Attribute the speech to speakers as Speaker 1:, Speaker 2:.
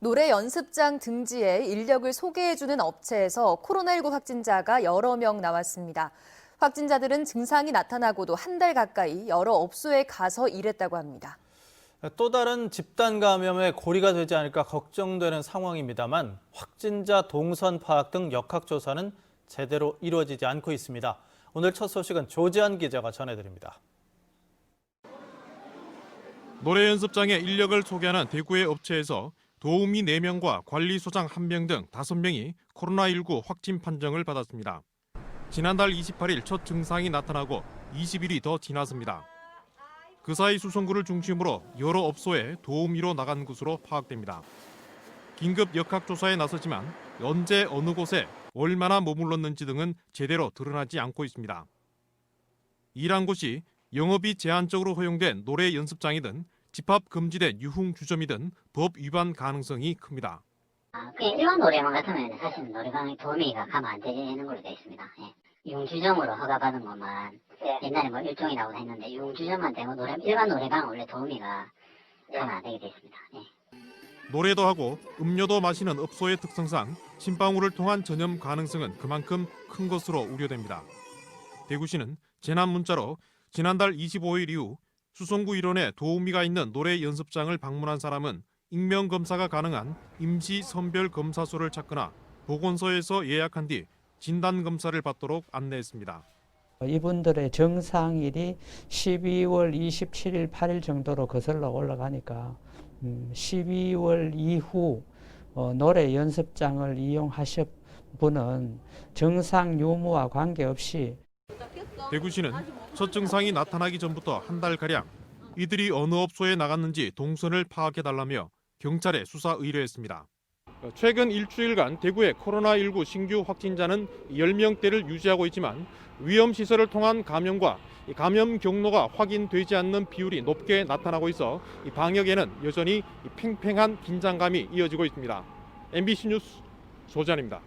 Speaker 1: 노래 연습장 등지에 인력을 소개해주는 업체에서 코로나19 확진자가 여러 명 나왔습니다. 확진자들은 증상이 나타나고도 한 달 가까이 여러 업소에 가서 일했다고 합니다.
Speaker 2: 또 다른 집단 감염의 고리가 되지 않을까 걱정되는 상황입니다만 확진자 동선 파악 등 역학조사는 제대로 이루어지지 않고 있습니다. 오늘 첫 소식은 조지한 기자가 전해드립니다.
Speaker 3: 노래 연습장에 인력을 소개하는 대구의 업체에서 도우미 4명과 관리소장 1명 등 5명이 코로나19 확진 판정을 받았습니다. 지난달 28일 첫 증상이 나타나고 20일이 더 지났습니다. 그 사이 수성구를 중심으로 여러 업소에 도우미로 나간 것으로 파악됩니다. 긴급 역학조사에 나섰지만 언제 어느 곳에 얼마나 머물렀는지 등은 제대로 드러나지 않고 있습니다. 일한 곳이 영업이 제한적으로 허용된 노래 연습장이든 집합 금지된 유흥주점이든 법 위반 가능성이 큽니다.
Speaker 4: 그냥 일반 노래방 같으면 사실 노래방에 도우미가 가면 안 되는 걸로 되어 있습니다. 예. 유흥주점으로 허가받은 것만 옛날에 뭐 일종이라고 했는데 유흥주점만 되고 일반 노래방은 원래 도우미가 가면 안 되게 되어 있습니다. 예.
Speaker 3: 노래도 하고 음료도 마시는 업소의 특성상 침방울을 통한 전염 가능성은 그만큼 큰 것으로 우려됩니다. 대구시는 재난 문자로 지난달 25일 이후 수성구 일원에 도우미가 있는 노래 연습장을 방문한 사람은 익명 검사가 가능한 임시 선별 검사소를 찾거나 보건소에서 예약한 뒤 진단 검사를 받도록 안내했습니다.
Speaker 5: 이분들의 정상일이 12월 27일, 8일 정도로 거슬러 올라가니까 12월 이후 노래 연습장을 이용하실 분은 정상 유무와 관계없이
Speaker 3: 대구시는 첫 증상이 나타나기 전부터 한 달가량 이들이 어느 업소에 나갔는지 동선을 파악해달라며 경찰에 수사 의뢰했습니다. 최근 일주일간 대구의 코로나19 신규 확진자는 10명대를 유지하고 있지만 위험시설을 통한 감염과 감염 경로가 확인되지 않는 비율이 높게 나타나고 있어 방역에는 여전히 팽팽한 긴장감이 이어지고 있습니다. MBC 뉴스 조지한입니다.